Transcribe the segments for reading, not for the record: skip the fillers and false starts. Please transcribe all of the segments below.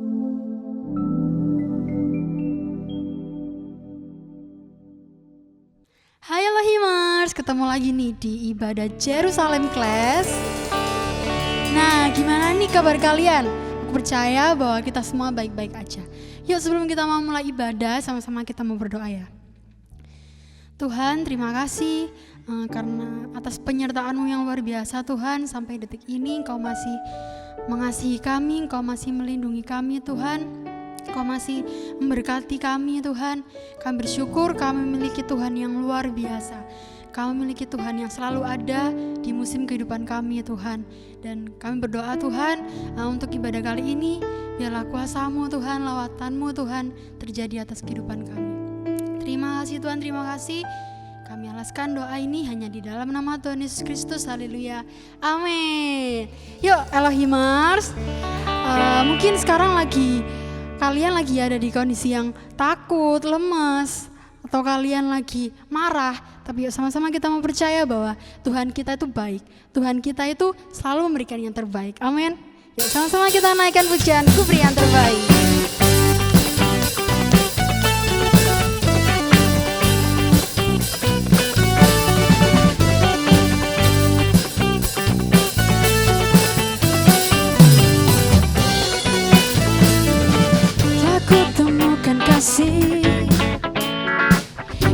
Hai Elohimers, ketemu lagi nih di ibadah Jerusalem Class. Nah, gimana nih kabar kalian? Aku percaya bahwa kita semua baik-baik aja. Yuk sebelum kita mau mulai ibadah, sama-sama kita mau berdoa ya. Tuhan, terima kasih karena atas penyertaan-Mu yang luar biasa Tuhan. Sampai detik ini Engkau masih mengasihi kami, Engkau masih melindungi kami Tuhan. Engkau masih memberkati kami Tuhan. Kami bersyukur kami memiliki Tuhan yang luar biasa. Kami memiliki Tuhan yang selalu ada di musim kehidupan kami Tuhan. Dan kami berdoa Tuhan untuk ibadah kali ini, biarlah kuasa-Mu Tuhan, lawatan-Mu Tuhan terjadi atas kehidupan kami. Terima kasih Tuhan, terima kasih. Kami alaskan doa ini hanya di dalam nama Tuhan Yesus Kristus. Haleluya, amin. Yuk Elohimers, mungkin sekarang kalian lagi ada di kondisi yang takut, lemas, atau kalian lagi marah. Tapi yuk sama-sama kita mau percaya bahwa Tuhan kita itu baik. Tuhan kita itu selalu memberikan yang terbaik, amin. Yuk sama-sama kita naikkan pujian, Ku beri yang terbaik. Kasih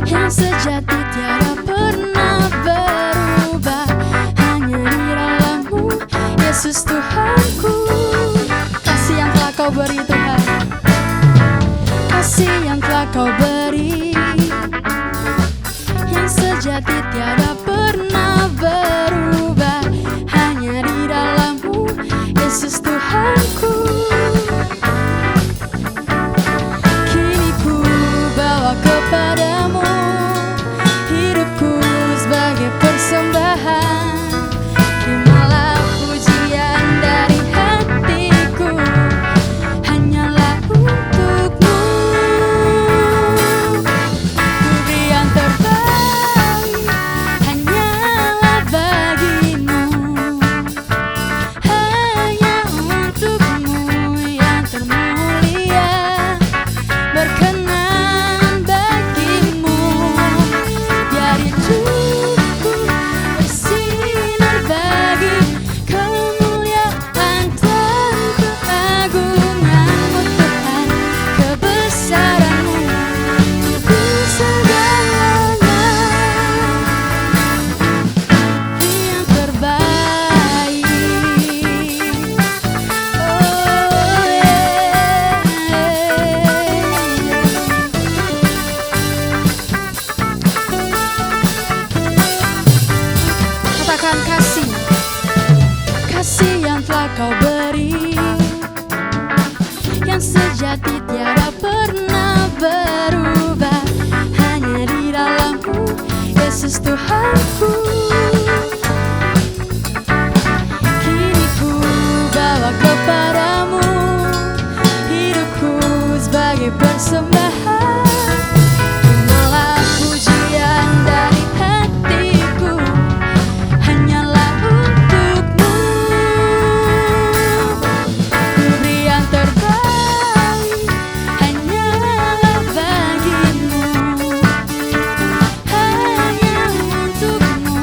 yang sejati tiada pernah berubah, hanya di dalam-Mu Yesus Tuhanku. Kasih yang telah Kau beri Tuhan, kasih yang telah Kau beri, yang sejati tiada pernah berubah, hanya di dalam-Mu Yesus Tuhanku. Kepadamu hidupku sebagai persembahan, terimalah pujian dari hatiku, hanyalah untuk-Mu. Ku beri yang terbaik, hanyalah bagi-Mu, hanya untuk-Mu yang termulia. Berkenan Kau beri, yang sejati tiada pernah berubah, hanya di dalam-Mu Yesus Tuhanku. Kini ku bawa kepadamu hidupku sebagai persembahan, terimalah pujian dari hatiku, hanyalah untuk-Mu. Hanya untuk-Mu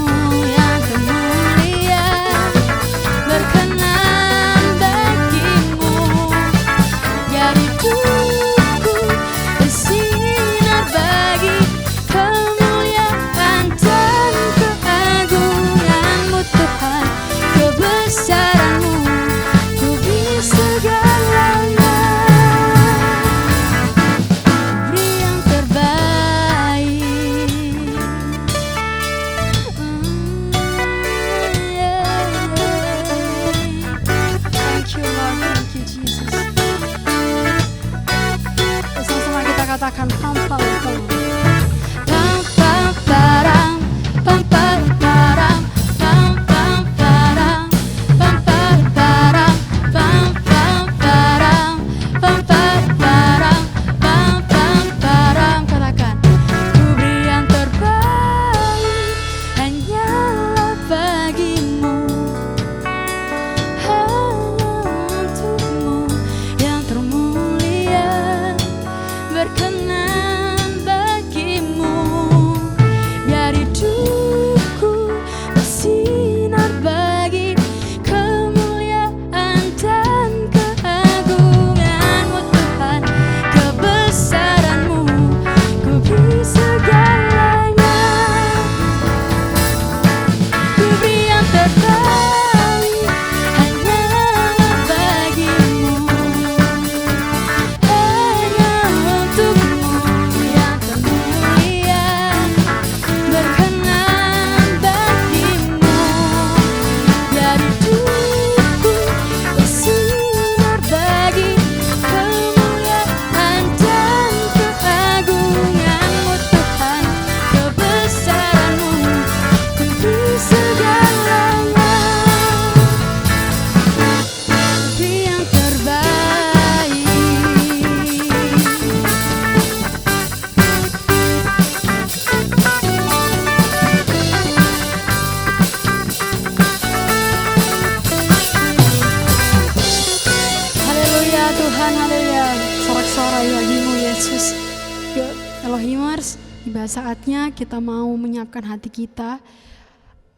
Himars, tiba saatnya kita mau menyiapkan hati kita.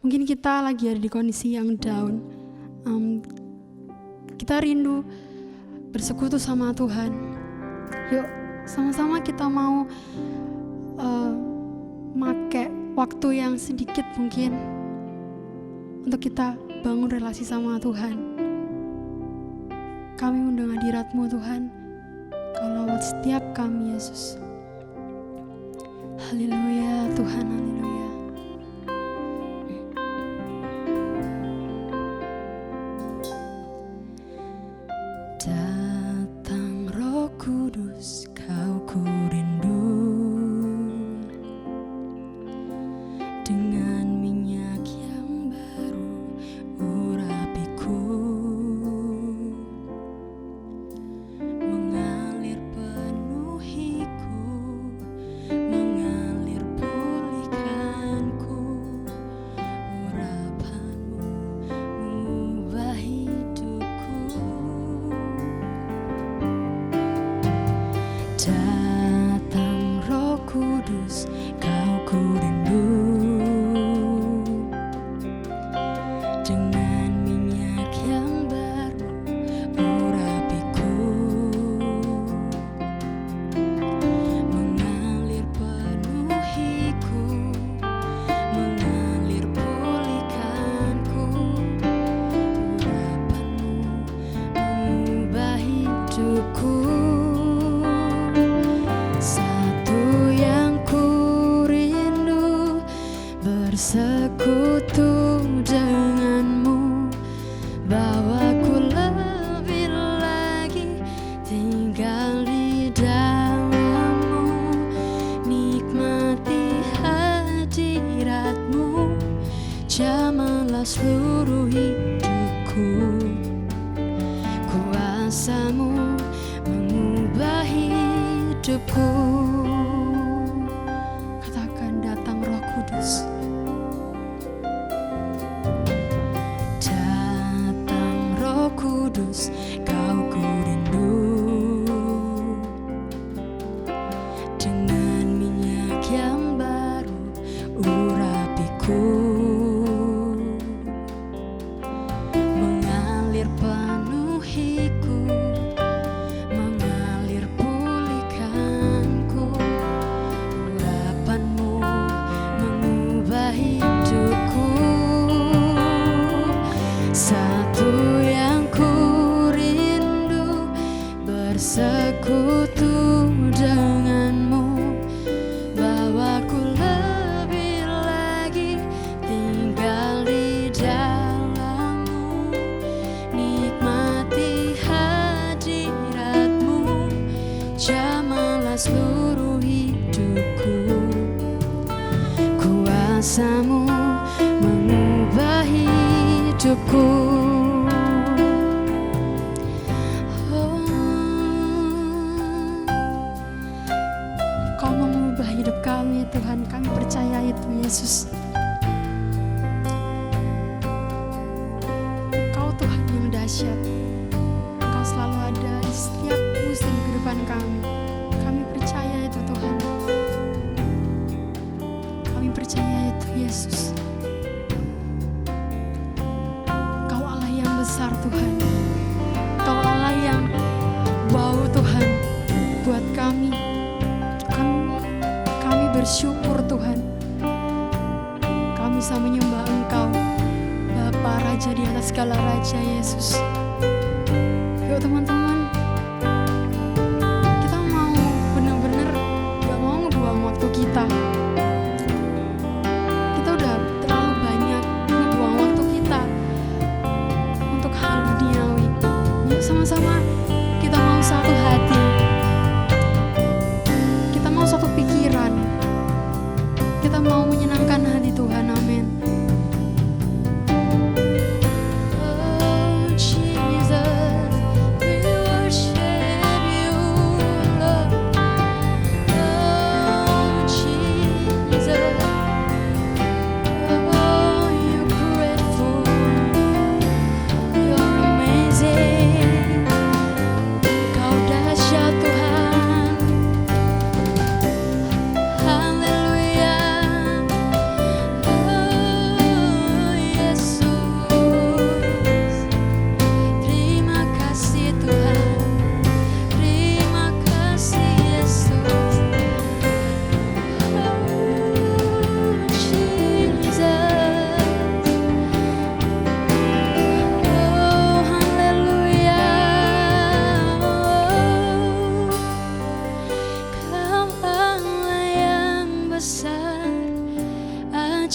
Mungkin kita lagi ada di kondisi yang down. Kita rindu bersekutu sama Tuhan. Yuk, sama-sama kita mau make waktu yang sedikit mungkin untuk kita bangun relasi sama Tuhan. Kami undang hadirat-Mu Tuhan, Kau lawat setiap kami Yesus. Haleluya Tuhan, haleluya. Datang Roh Kudus, Kau ku rindu, dengan minyak yang baru urapiku, mengalir penuhiku, mengalir pulihkanku, urapan-Mu mengubah hidupku. Datang Roh Kudus, Kau ku rindu, dengan minyak yang baru urapiku, mengalir penuhiku, mengalir pulihkanku, urapan-Mu mengubah hidupku. Satu yang ku rindu, bersekutu denganmu, bawaku lebih lagi tinggal di dalam-Mu, nikmati hadirat-Mu, jamahlah seluruh hidupku, kuasa-Mu mengubah hidupku. Katakan, datang Roh Kudus. Datang Roh Kudus, Kau ku rindu, dengan minyak yang baru urapiku, mengalir penuhiku, mengalir pulihkanku, urapan-Mu mengubah hidupku. Satu yang ku rindu, bersekutu denganmu, bawaku lebih lagi tinggal di dalam-Mu, nikmati hadirat-Mu, jamahlah seluruh hidupku, kuasa-Mu mengubah hidupku. Oh, Kau mengubah hidup kami Tuhan, kami percaya itu Yesus. Kau Tuhan yang dahsyat, Kau selalu ada di setiap musim kehidupan kami. Kami percaya itu Tuhan, kami percaya itu Yesus. Kau Allah yang besar Tuhan, Kau Allah yang wow Tuhan buat kami. Kami bersyukur Tuhan, kami bisa menyembah Engkau, Bapa Raja di atas segala raja Yesus. Yuk teman-teman, kita mau benar-benar gak mau ngebuang waktu kita. Kita udah terlalu banyak ngebuang waktu kita untuk hal duniawi. Yuk sama-sama kita mau satu hati, kita mau satu pikiran, kita mau menyenangkan hati Tuhan. Amin. Oh Jesus, we worship you, Lord. Oh Jesus.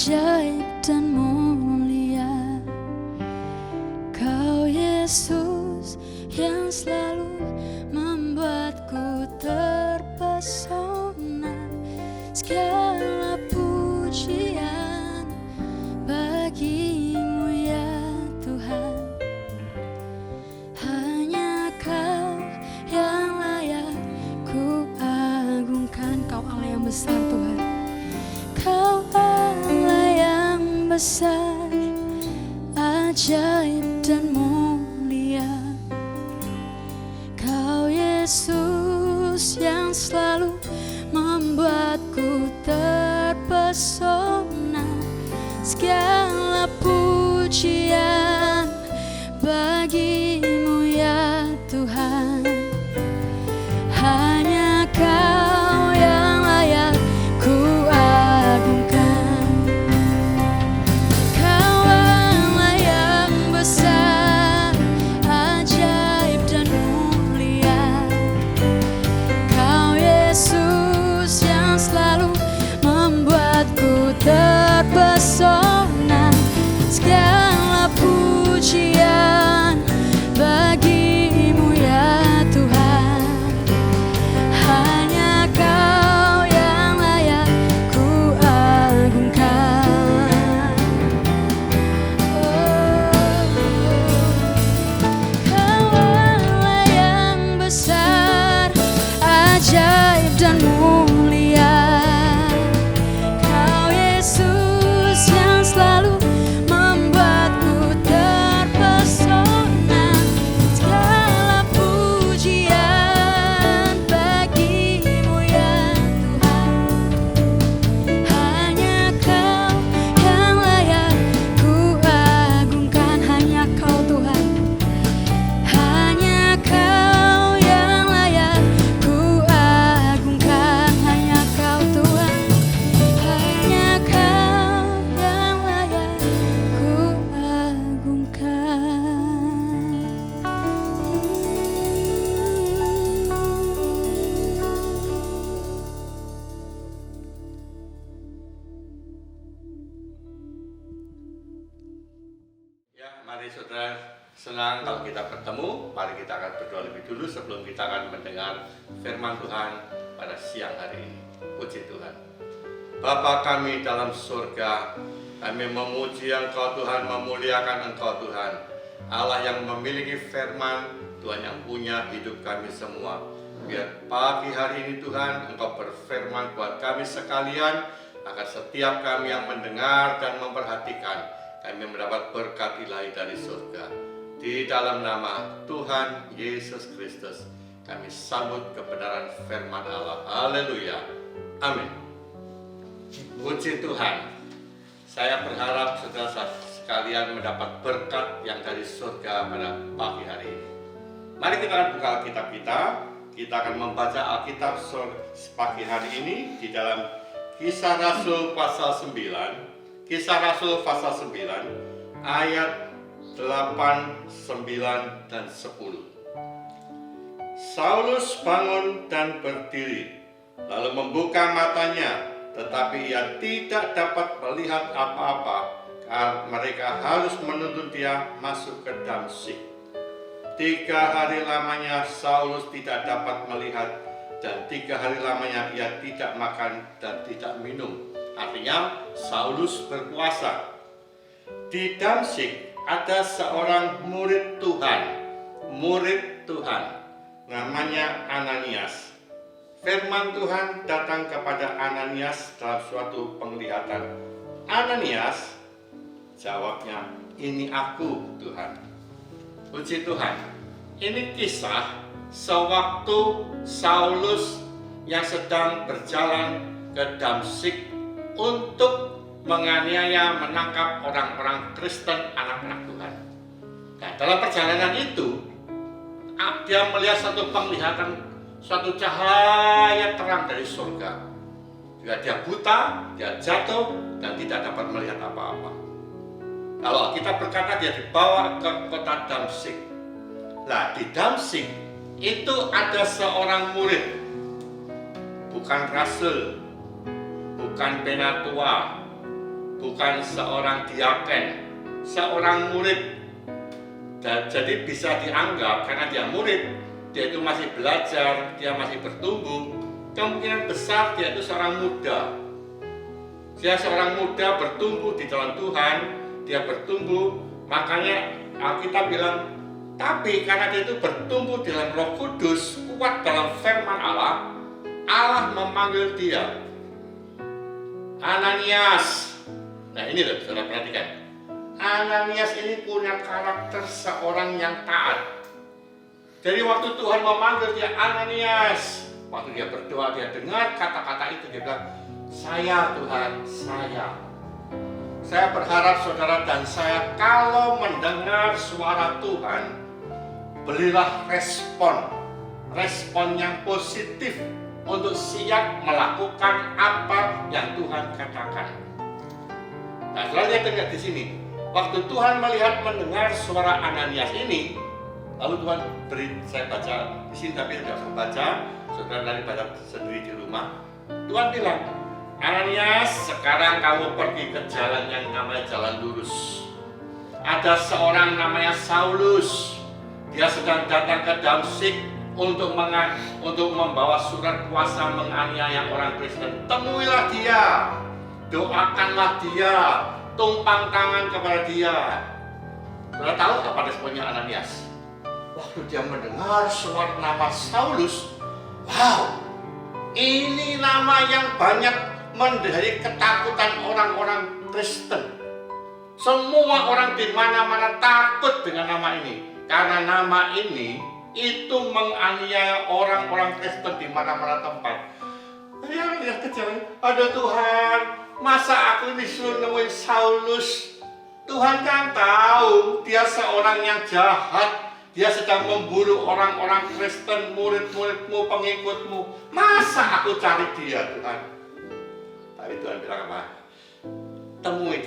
ajaib dan mulia. Kau Yesus yang selalu membuatku terpesona. Segala pujian bagimu ya Tuhan. Hanya Kau yang layak ku agungkan. Kau Allah yang besar Tuhan. Kau Allah yang besar, ajaib dan mulia. Kau Yesus yang selalu membuatku terpesona. Segala pujian bagimu ya Tuhan. Hanya Kau yang layak ku agungkan. Kau Allah yang besar, ajaib dan mulia. Kau Yesus yang selalu membuatku terpesona. Segala pujian bagimu ya Tuhan. Hanya Kau yang layak ku agungkan. Kau Allah yang besar, ajaib dan mulia. Kau Yesus yang selalu membuatku terpesona. Segala pujian bagimu ya Tuhan. Hanya Kau yang layak ku agungkan. Hanya Kau Tuhan. Hanya Kau yang layak ku agungkan. Hanya Kau Tuhan. Hanya Kau yang layak ku agungkan. Ya, mari saudara, senang kalau kita bertemu. Mari kita akan berdoa lebih dulu sebelum kita akan mendengar firman Tuhan pada siang hari ini. Puji Tuhan. Bapa kami dalam surga, kami memuji Engkau Tuhan, memuliakan Engkau Tuhan, Allah yang memiliki firman, Tuhan yang punya hidup kami semua. Biar pagi hari ini Tuhan, Engkau berfirman buat kami sekalian, agar setiap kami yang mendengar dan memperhatikan, kami mendapat berkat ilahi dari surga. Di dalam nama Tuhan Yesus Kristus, kami sambut kebenaran firman Allah. Haleluya. Amin. Puji Tuhan. Saya berharap saudara sekalian mendapat berkat yang dari surga pada pagi hari ini. Mari kita akan buka Alkitab kita. Kita akan membaca Alkitab pagi hari ini di dalam Kisah Rasul pasal 9. Kisah Rasul pasal 9 ayat 8, 9, dan 10. Saulus bangun dan berdiri, lalu membuka matanya, tetapi ia tidak dapat melihat apa-apa, karena mereka harus menuntun dia masuk ke Damsyik. 3 hari lamanya Saulus tidak dapat melihat, dan 3 hari lamanya ia tidak makan dan tidak minum. Artinya Saulus berpuasa. Di Damsyik ada seorang murid Tuhan, namanya Ananias. Firman Tuhan datang kepada Ananias dalam suatu penglihatan. Ananias, jawabnya, "Ini aku, Tuhan." Puji Tuhan. Ini kisah sewaktu Saulus yang sedang berjalan ke Damsyik untuk menganiaya, menangkap orang-orang Kristen, anak-anak Tuhan. Nah, dalam perjalanan itu, dia melihat satu penglihatan, suatu cahaya terang dari surga. Jika dia buta, dia jatuh dan tidak dapat melihat apa-apa. Kalau kita berkata dia dibawa ke kota Damsyik. Nah, di Damsyik itu ada seorang murid, bukan rasul, bukan penatua, bukan seorang diaken, seorang murid. Dan jadi bisa dianggap karena dia murid, dia itu masih belajar, dia masih bertumbuh, kemungkinan besar dia itu seorang muda. Dia seorang muda bertumbuh di dalam Tuhan, dia bertumbuh, makanya Alkitab bilang, tapi karena dia itu bertumbuh dalam Roh Kudus, kuat dalam firman Allah, Allah memanggil dia, Ananias. Nah ini loh, saudara perhatikan. Ananias ini punya karakter seorang yang taat. Jadi waktu Tuhan memanggil dia Ananias, waktu dia berdoa, dia dengar kata-kata itu, dia bilang, saya Tuhan, saya berharap saudara dan saya kalau mendengar suara Tuhan, berilah respon yang positif untuk siap melakukan apa yang Tuhan katakan. Nah, setelah dia dengar di sini, waktu Tuhan mendengar suara Ananias ini, lalu Tuhan beri, saya baca di sini tapi tidak usah baca, saudara nanti baca sendiri di rumah. Tuhan bilang, Ananias, sekarang kamu pergi ke jalan yang namanya jalan lurus. Ada seorang namanya Saulus, dia sedang datang ke Damsyik untuk membawa surat kuasa menganiaya orang Kristen. Temuilah dia, doakanlah dia, tumpang tangan kepada dia. Saudara tahu apa responnya Ananias? Waktu dia mendengar suara nama Saulus, wow, ini nama yang banyak menjadi ketakutan orang-orang Kristen. Semua orang di mana-mana takut dengan nama ini, karena nama ini itu menganiaya orang-orang Kristen di mana-mana tempat. Dia lihat ke jalan, ada Tuhan, masa aku disuruh nemuin Saulus? Tuhan kan tahu dia seorang yang jahat, dia sedang memburu orang-orang Kristen, murid-muridmu, pengikutmu. Masa aku cari dia, Tuhan? Tapi Tuhan bilang apa? Temui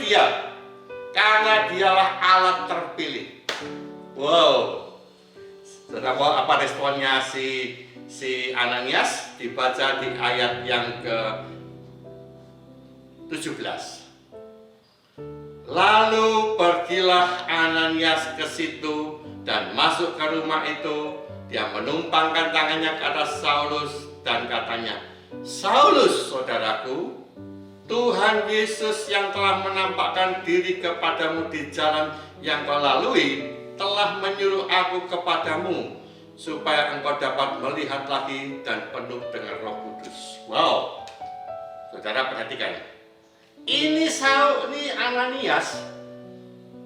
dia, karena dialah alat terpilih. Wow, saudara, apa responnya si Ananias? Dibaca di ayat yang ke-17. Lalu pergilah Ananias ke situ dan masuk ke rumah itu. Dia menumpangkan tangannya ke atas Saulus dan katanya, Saulus, saudaraku, Tuhan Yesus yang telah menampakkan diri kepadamu di jalan yang kau lalui telah menyuruh aku kepadamu supaya engkau dapat melihat lagi dan penuh dengan Roh Kudus. Wow, saudara perhatikan. Ini Ananias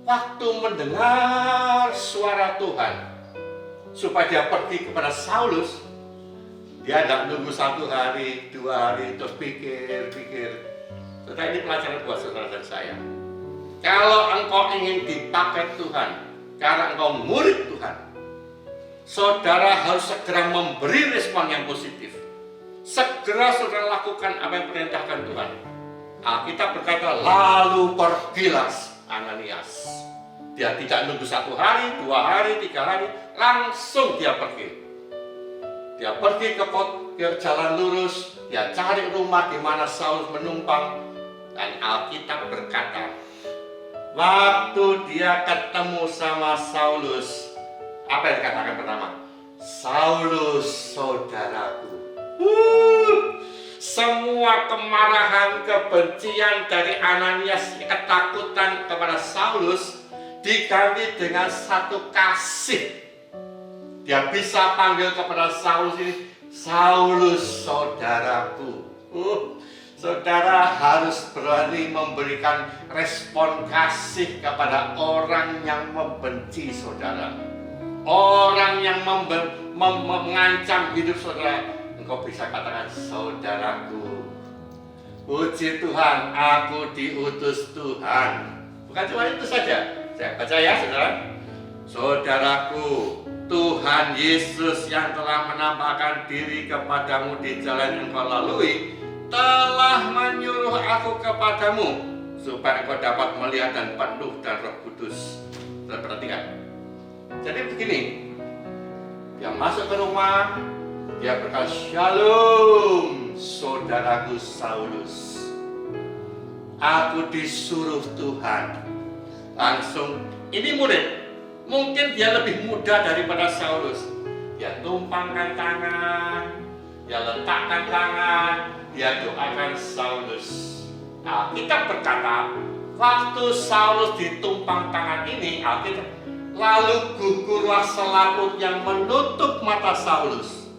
waktu mendengar suara Tuhan supaya dia pergi kepada Saulus. Dia tidak nunggu 1 hari, 2 hari, terus pikir. Saudara, ini pelajaran buat saudara dan saya. Kalau engkau ingin dipakai Tuhan, karena engkau murid Tuhan, saudara harus segera memberi respon yang positif. Segera saudara lakukan apa yang perintahkan Tuhan. Alkitab berkata, lalu pergilah Ananias. Dia tidak nunggu 1 hari, 2 hari, 3 hari, langsung dia pergi. Dia pergi ke jalan lurus, dia cari rumah di mana Saulus menumpang, dan Alkitab berkata, waktu dia ketemu sama Saulus, apa yang dikatakan pertama? Saulus, saudaraku. Semua kemarahan, kebencian dari Ananias, ketakutan kepada Saulus diganti dengan satu kasih. Dia bisa panggil kepada Saulus ini, Saulus saudaraku. Saudara harus berani memberikan respon kasih kepada orang yang membenci saudara. Orang yang mengancam hidup saudara. Engkau bisa katakan, saudaraku. Puji Tuhan, aku diutus Tuhan. Bukan cuma itu saja. Saya baca ya saudara. Saudaraku, Tuhan Yesus yang telah menampakkan diri kepadamu di jalan yang kau lalui telah menyuruh aku kepadamu supaya engkau dapat melihat dan penuh dan Roh Kudus. Saudara perhatikan. Jadi begini, dia masuk ke rumah, dia berkata, Shalom saudaraku Saulus. Aku disuruh Tuhan. Langsung, ini murid. Mungkin dia lebih muda daripada Saulus. Dia tumpangkan tangan, dia letakkan tangan, dia doakan Saulus. Alkitab berkata, waktu Saulus ditumpang tangan ini, Alkitab, lalu gugurlah selaput yang menutup mata Saulus.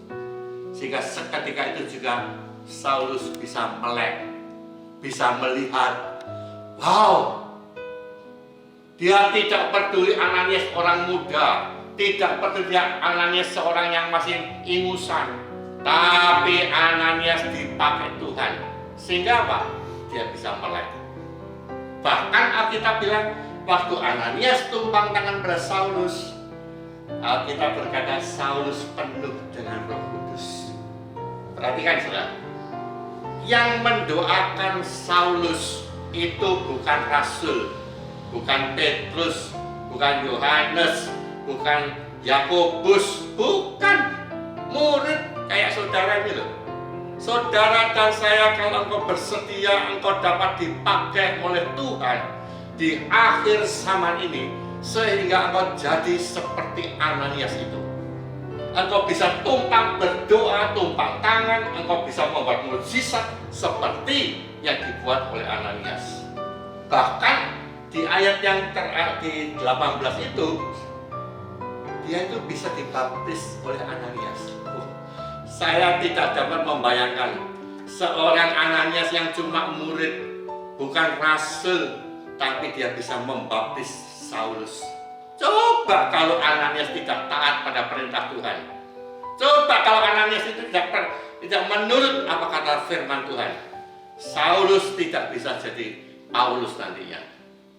Sehingga seketika itu juga Saulus bisa melek, bisa melihat. Wow, dia tidak peduli Ananias orang muda, tidak peduli Ananias seorang yang masih ingusan, tapi Ananias dipakai Tuhan. Sehingga apa? Dia bisa melek. Bahkan Alkitab bilang, waktu Ananias tumpang tangan pada Saulus, Alkitab berkata Saulus penuh dengan Roh Kudus. Perhatikan saudara, yang mendoakan Saulus itu bukan rasul, bukan Petrus, bukan Yohanes, bukan Yakobus, bukan murid kayak saudara ini loh. Saudara dan saya, kalau engkau bersedia, engkau dapat dipakai oleh Tuhan di akhir zaman ini, sehingga engkau jadi seperti Ananias itu. Engkau bisa tumpang berdoa, tumpang tangan, engkau bisa membuat mukjizat seperti yang dibuat oleh Ananias. Bahkan di ayat yang di 18 itu, dia itu bisa dibaptis oleh Ananias. Saya tidak dapat membayangkan seorang Ananias yang cuma murid, bukan rasul, tapi dia bisa membaptis Saulus. Coba kalau Ananias tidak taat pada perintah Tuhan. Coba kalau Ananias itu tidak menurut apa kata firman Tuhan. Saulus tidak bisa jadi Paulus nantinya.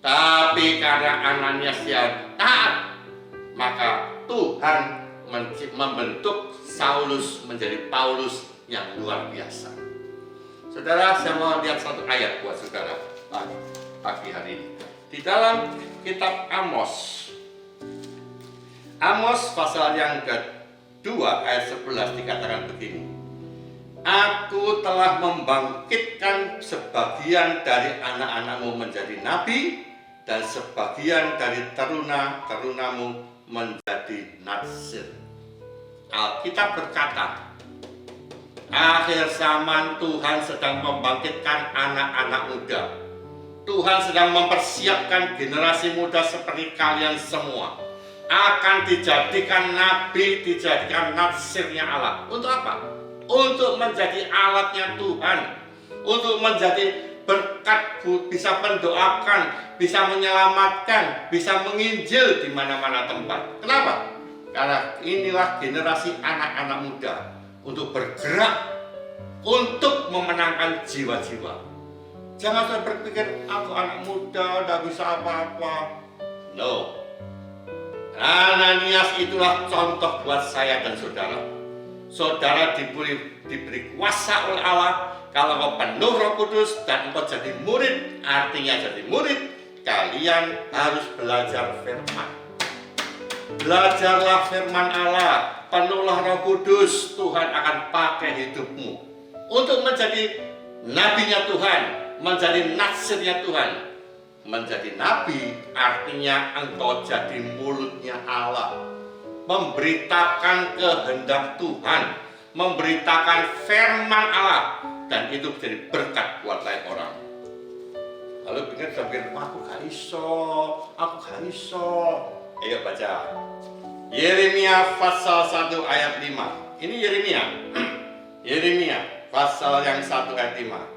Tapi karena Ananias dia taat, maka Tuhan membentuk Saulus menjadi Paulus yang luar biasa. Saudara, saya mau lihat satu ayat buat saudara pagi hari ini. Di dalam kitab Amos pasal yang kedua ayat 11 dikatakan begini. Aku telah membangkitkan sebagian dari anak-anakmu menjadi nabi, dan sebagian dari teruna-terunamu menjadi natsir. Alkitab berkata, akhir zaman Tuhan sedang membangkitkan anak-anak muda. Tuhan sedang mempersiapkan generasi muda seperti kalian semua. Akan dijadikan nabi, dijadikan natsirnya Allah. Untuk apa? Untuk menjadi alatnya Tuhan. Untuk menjadi berkat, bisa mendoakan, bisa menyelamatkan, bisa menginjil di mana-mana tempat. Kenapa? Karena inilah generasi anak-anak muda untuk bergerak, untuk memenangkan jiwa-jiwa. Jangan saya berpikir, aku anak muda, tidak bisa apa-apa. No. Ananias itulah contoh buat saya dan saudara. Saudara diberi kuasa oleh Allah. Kalau engkau penuh Roh Kudus dan engkau jadi murid, artinya jadi murid, kalian harus belajar firman. Belajarlah firman Allah, penuhlah Roh Kudus, Tuhan akan pakai hidupmu untuk menjadi nabinya Tuhan, menjadi natsirnya Tuhan. Menjadi nabi artinya engkau jadi mulutnya Allah, memberitakan kehendak Tuhan, memberitakan firman Allah, dan itu menjadi berkat buat lain orang. Lalu pikir, aku gak iso. Ayo baca Yeremia pasal 1 ayat 5. Ini Yeremia Yeremia pasal yang 1 ayat 5.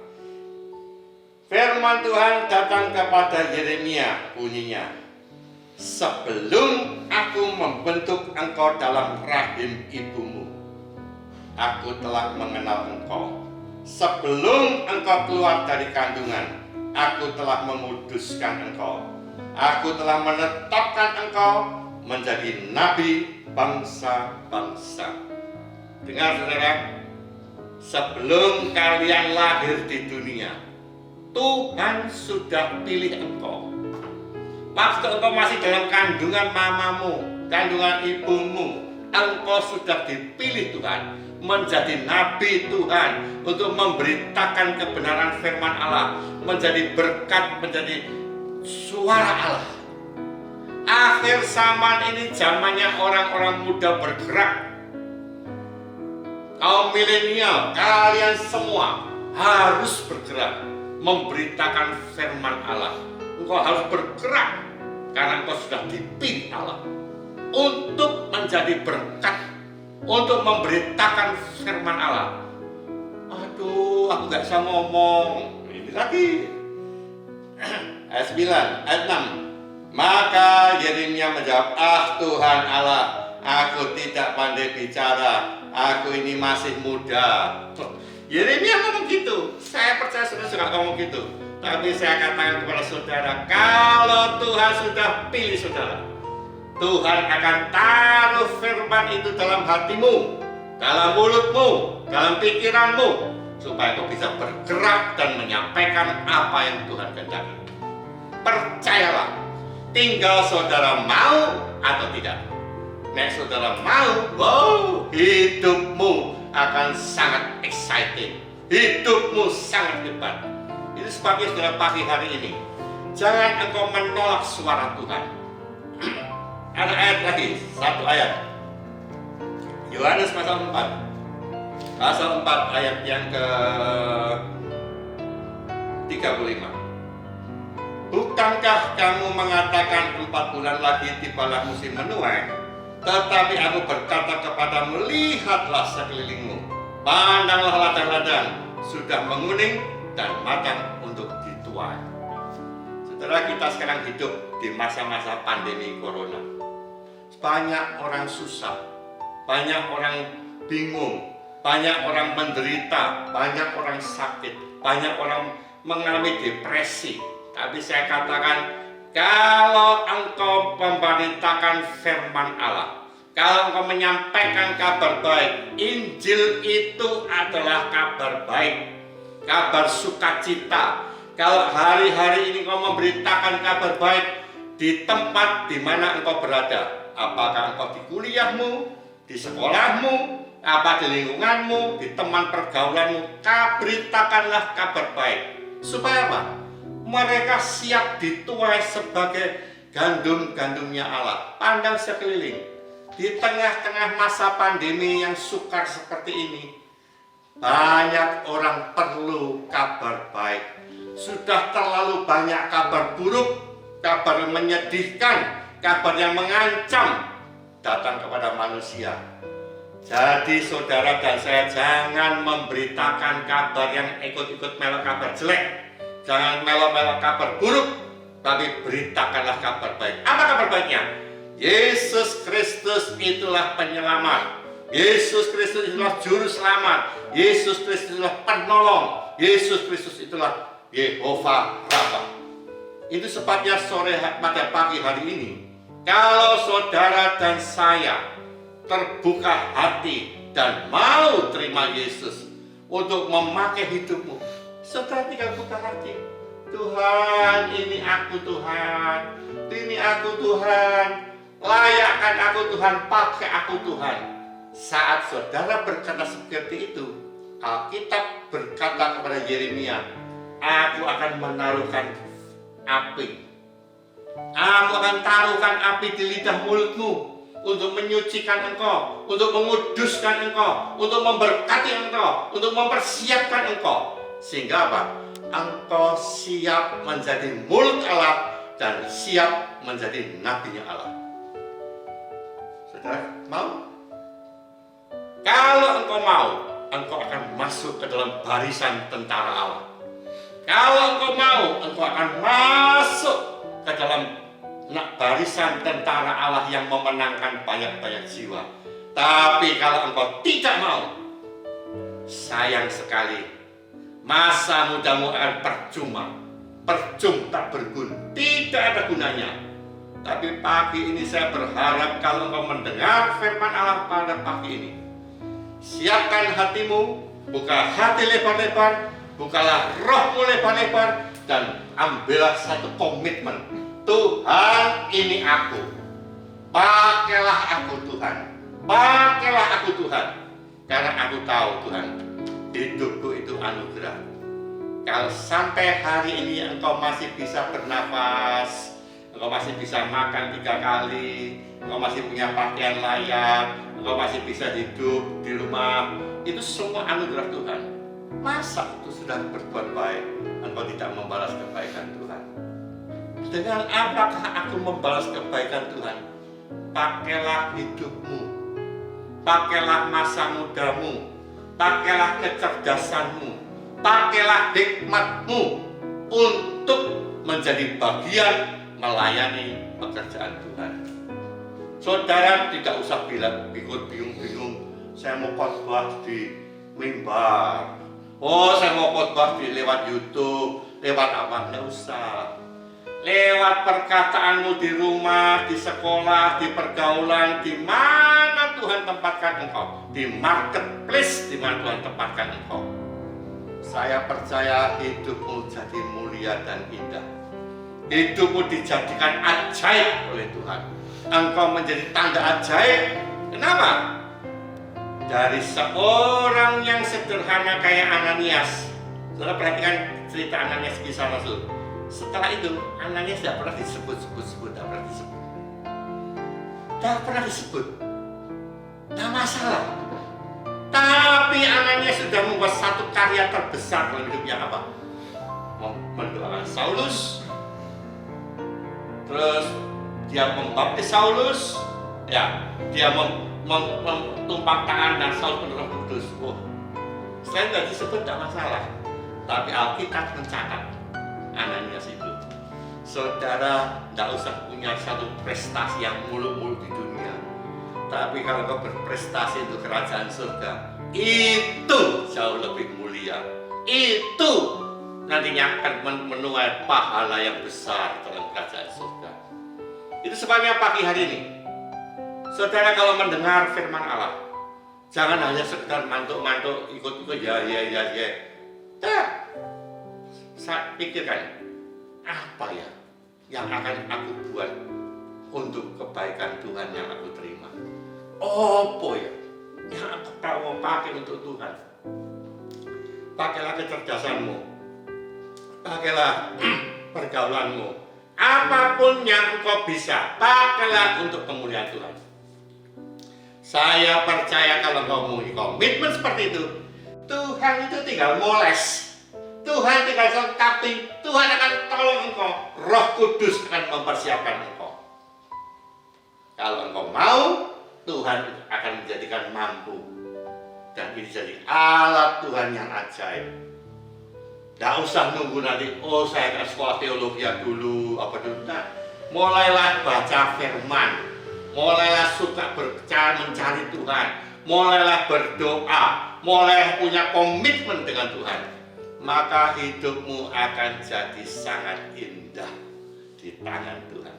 Firman Tuhan datang kepada Yeremia, bunyinya, sebelum aku membentuk engkau dalam rahim ibumu, aku telah mengenal engkau. Sebelum engkau keluar dari kandungan, aku telah memuduskan engkau. Aku telah menetapkan engkau menjadi nabi bangsa-bangsa. Dengar saudara, sebelum kalian lahir di dunia, Tuhan sudah pilih engkau. Waktu engkau masih dalam kandungan mamamu, kandungan ibumu, engkau sudah dipilih Tuhan. menjadi nabi Tuhan, untuk memberitakan kebenaran firman Allah, menjadi berkat, menjadi suara Allah. Akhir zaman ini zamannya orang-orang muda bergerak. Kaum milenial, kalian semua harus bergerak memberitakan firman Allah. Engkau harus bergerak karena engkau sudah dipilih Allah untuk menjadi berkat, untuk memberitakan firman Allah. Aduh, aku gak bisa ngomong. Ini lagi. Ayat 9, ayat 6. Maka Yeremia menjawab, Tuhan Allah, aku tidak pandai bicara, aku ini masih muda. Yeremia ngomong gitu. Saya percaya saudara suka ngomong gitu. Tapi saya katakan kepada saudara, kalau Tuhan sudah pilih saudara, Tuhan akan taruh firman itu dalam hatimu, dalam mulutmu, dalam pikiranmu, supaya kau bisa bergerak dan menyampaikan apa yang Tuhan kehendaki. Percayalah, tinggal saudara mau atau tidak. Nek saudara mau, wow, hidupmu akan sangat exciting, hidupmu sangat hebat. Itu sebabnya saudara pagi hari ini, jangan engkau menolak suara Tuhan. Ada ayat lagi, satu ayat. Yohanes pasal 4. Pasal 4 ayat yang ke 35. Bukankah kamu mengatakan 4 bulan lagi tibalah musim menuai? Tetapi aku berkata kepadamu, lihatlah sekelilingmu, pandanglah ladang-ladang sudah menguning dan matang untuk dituai. Saudara, kita sekarang hidup di masa-masa pandemi corona. Banyak orang susah, banyak orang bingung, banyak orang menderita, banyak orang sakit, banyak orang mengalami depresi. Tapi saya katakan, kalau engkau memberitakan firman Allah, kalau engkau menyampaikan kabar baik, Injil itu adalah kabar baik, kabar sukacita. Kalau hari-hari ini engkau memberitakan kabar baik di tempat di mana engkau berada, apakah engkau di kuliahmu, di sekolahmu, apa di lingkunganmu, di teman pergaulanmu, beritakanlah kabar baik. Supaya apa? Mereka siap dituai sebagai gandum-gandumnya Allah. Pandang sekeliling. Di tengah-tengah masa pandemi yang sukar seperti ini, banyak orang perlu kabar baik. Sudah terlalu banyak kabar buruk, kabar yang menyedihkan, kabar yang mengancam datang kepada manusia. Jadi saudara dan saya jangan memberitakan kabar yang ikut-ikut melok kabar jelek. Jangan melok-melok kabar buruk, tapi beritakanlah kabar baik. Apa kabar baiknya? Yesus Kristus itulah penyelamat. Yesus Kristus itulah juru selamat. Yesus Kristus itulah penolong. Yesus Kristus itulah Yehova Rafa. Itu sebabnya sore pada pagi hari ini, kalau saudara dan saya terbuka hati dan mau terima Yesus untuk memakai hidupmu, saudara tinggal buka hati. Tuhan, ini aku Tuhan, ini aku Tuhan, layakkan aku Tuhan, pakai aku Tuhan. Saat saudara berkata seperti itu, Alkitab berkata kepada Yeremia, aku akan menaruhkan api. Aku akan taruhkan api di lidah mulutmu untuk menyucikan engkau, untuk menguduskan engkau, untuk memberkati engkau, untuk mempersiapkan engkau. Sehingga apa? Engkau siap menjadi mulut Allah dan siap menjadi nabinya Allah. Saudara, mau? Kalau engkau mau, engkau akan masuk ke dalam barisan tentara Allah. Kalau engkau mau, engkau akan masuk ke dalam barisan tentara Allah yang memenangkan banyak-banyak jiwa. Tapi kalau engkau tidak mau, sayang sekali, masa mudamu akan percuma tak berguna, tidak ada gunanya. Tapi pagi ini saya berharap kalau engkau mendengar firman Allah pada pagi ini, siapkan hatimu, buka hati lebar-lebar, bukalah rohmu lebar-lebar, dan ambillah satu komitmen. Tuhan, ini aku. Pakailah aku Tuhan. Pakailah aku Tuhan. Karena aku tahu Tuhan, hidupku itu anugerah. Kalau sampai hari ini engkau masih bisa bernafas, engkau masih bisa makan 3 kali, engkau masih punya pakaian layak, engkau masih bisa hidup di rumah, itu semua anugerah Tuhan. Masa itu sudah berbuat baik, engkau tidak membalas kebaikan Tuhan? Dengan apakah aku membalas kebaikan Tuhan? Pakailah hidupmu, pakailah masa mudamu, pakailah kecerdasanmu, pakailah hikmatmu untuk menjadi bagian melayani pekerjaan Tuhan. Saudara tidak usah bilang bingung-bingung, saya mau khotbah di mimbar, saya mau khotbah di lewat YouTube, lewat apa? Nggak usah. Lewat perkataanmu di rumah, di sekolah, di pergaulan, di mana Tuhan tempatkan engkau, di marketplace di mana Tuhan tempatkan engkau. Saya percaya hidupmu jadi mulia dan indah. Hidupmu dijadikan ajaib oleh Tuhan. Engkau menjadi tanda ajaib. Kenapa? Dari seorang yang sederhana kayak Ananias. Saudara perhatikan cerita Ananias kisah Rasul. Setelah itu Ananias tidak pernah disebut, tidak pernah disebut. Tidak masalah. Tapi Ananias sudah membuat satu karya terbesar dalam hidupnya apa? Mendoakan Saulus. Terus dia membaptis Saulus. Ya, dia menumpang tangan dan Saulus penuh Roh Kudus. Selain tidak disebut tidak masalah. Tapi Alkitab mencatat Ananias itu, saudara, tidak usah punya satu prestasi yang muluk-muluk di dunia. Tapi kalau kau berprestasi untuk kerajaan surga, itu jauh lebih mulia. Itu nantinya akan menuai pahala yang besar dalam kerajaan surga. Itu sebabnya pagi hari ini, saudara, kalau mendengar firman Allah, jangan hanya sekedar mantuk-mantuk, ikut-ikut, ya. Saya pikirkan, apa ya yang akan aku buat untuk kebaikan Tuhan yang aku terima? Apa ya yang aku mau pakai untuk Tuhan? Pakailah kecerdasanmu, pakailah pergaulanmu, apapun yang engkau bisa, pakailah untuk kemuliaan Tuhan. Saya percaya kalau engkau memiliki komitmen seperti itu, Tuhan itu tinggal moles. Tuhan tinggal lengkapi, Tuhan akan tolong engkau, Roh Kudus akan mempersiapkan engkau. Kalau engkau mau, Tuhan akan menjadikan mampu. Dan ini jadi alat Tuhan yang ajaib. Tidak usah nunggu nanti, saya akan sekolah teologi dulu, apa dulu. Nah, mulailah baca firman, mulailah suka mencari Tuhan, mulailah berdoa, mulai punya komitmen dengan Tuhan. Maka hidupmu akan jadi sangat indah di tangan Tuhan.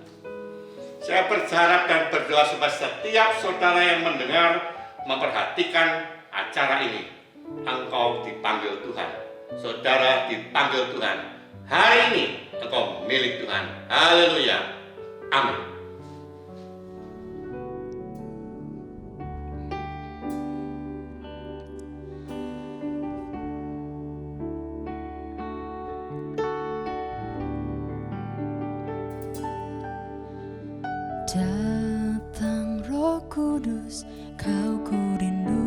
Saya berharap dan berdoa supaya setiap saudara yang mendengar, memperhatikan acara ini, engkau dipanggil Tuhan. Saudara dipanggil Tuhan. Hari ini engkau milik Tuhan. Haleluya. Amin. Datang Roh Kudus, kau ku rindu,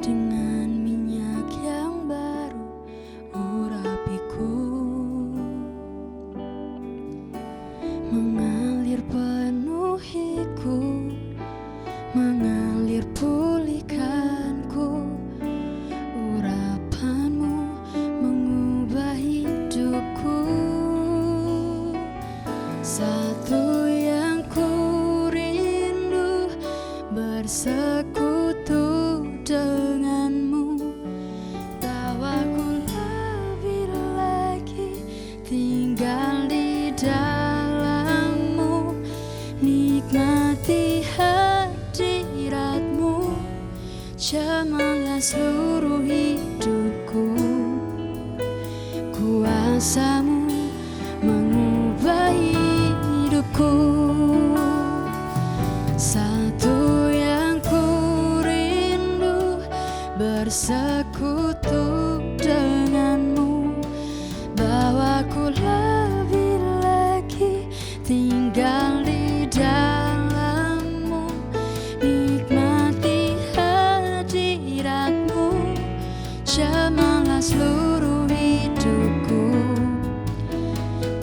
dengan minyak yang baru urapiku, mengalir penuhiku, mengalir pulihkanku. Urapanmu mengubah hidupku. Satu yang ku rindu, bersekutu denganmu. Tawaku lebih lagi tinggal di dalammu, nikmati hadiratmu, jamalah seluruh hidupku. Kuasamu mengubah hidupku. Satu yang bersekutu denganmu, bahwa ku lebih lagi tinggal di dalammu, nikmati hadiratmu, jamalah seluruh hidupku.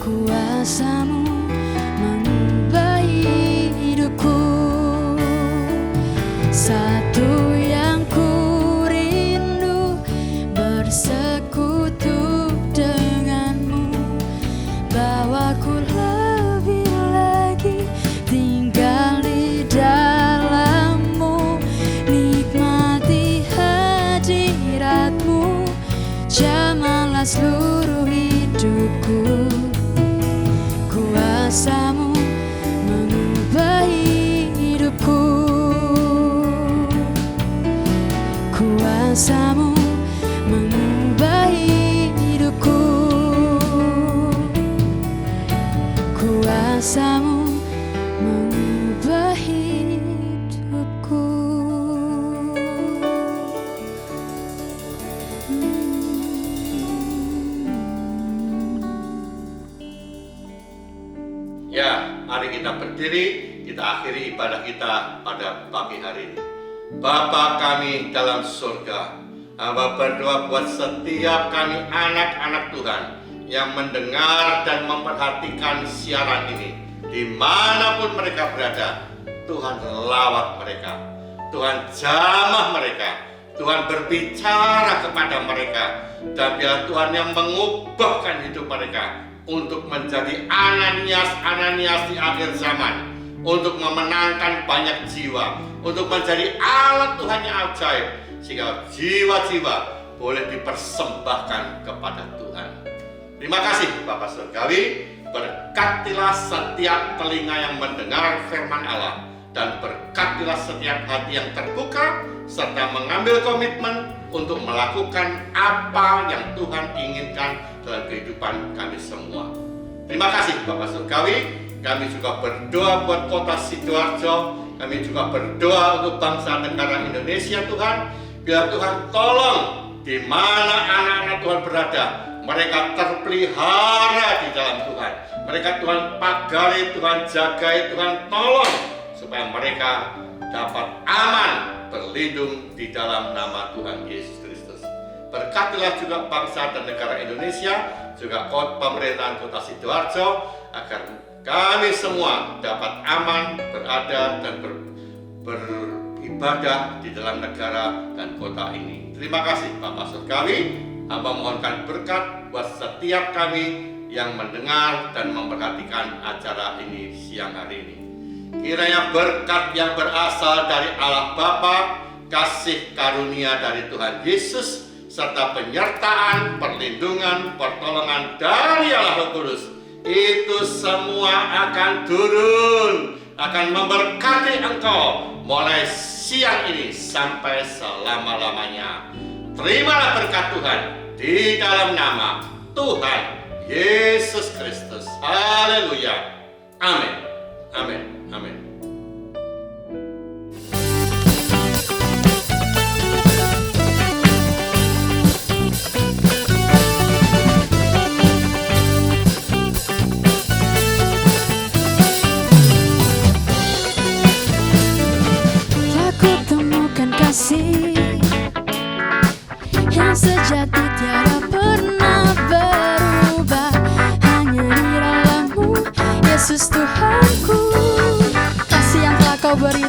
Kuasamu mengubahi hidupku. Satu yang ku rindu, bersekutu denganmu, bahwa ku lebih lagi tinggal di dalammu, nikmati hadiratmu, jamalah seluruh hidupku. Kuasamu mengubahi hidupku. Kuasamu mengubahi hidupku. Kuasamu mengubahi hidupku. Ya, mari kita berdiri, kita akhiri ibadah kita pada pagi hari ini. Bapa kami dalam surga, hamba berdoa buat setiap kami anak-anak Tuhan yang mendengar dan memperhatikan siaran ini, dimanapun mereka berada. Tuhan lawat mereka, Tuhan jamah mereka, Tuhan berbicara kepada mereka, dan biar Tuhan yang mengubahkan hidup mereka untuk menjadi Ananias-Ananias di akhir zaman, untuk memenangkan banyak jiwa, untuk menjadi alat Tuhan yang ajaib, sehingga jiwa-jiwa boleh dipersembahkan kepada Tuhan. Terima kasih Bapa Surgawi, berkatilah setiap telinga yang mendengar firman Allah, dan berkatilah setiap hati yang terbuka, serta mengambil komitmen untuk melakukan apa yang Tuhan inginkan dalam kehidupan kami semua. Terima kasih Bapak Surgawi. Kami juga berdoa buat kota Sidoarjo. Kami juga berdoa untuk bangsa negara Indonesia Tuhan. Biar Tuhan tolong di mana anak-anak Tuhan berada, mereka terpelihara di dalam Tuhan. Mereka Tuhan pagari, Tuhan jagai, Tuhan tolong supaya mereka dapat aman berlindung di dalam nama Tuhan Yesus Kristus. Berkatilah juga bangsa dan negara Indonesia, juga pemerintahan kota Sidoarjo, agar kami semua dapat aman berada dan beribadah di dalam negara dan kota ini. Terima kasih Bapak Surgawi. Hamba mohonkan berkat buat setiap kami yang mendengar dan memperhatikan acara ini siang hari ini. Kiranya berkat yang berasal dari Allah Bapa, kasih karunia dari Tuhan Yesus, serta penyertaan, perlindungan, pertolongan dari Allah Roh Kudus, itu semua akan turun, akan memberkati engkau mulai siang ini sampai selama-lamanya. Terimalah berkat Tuhan di dalam nama Tuhan Yesus Kristus. Haleluya. Amin. Amin. Amin. Kasih yang sejati tiada pernah berubah, hanya di dalam-Mu Yesus Tuhanku. Kasih yang telah Kau beri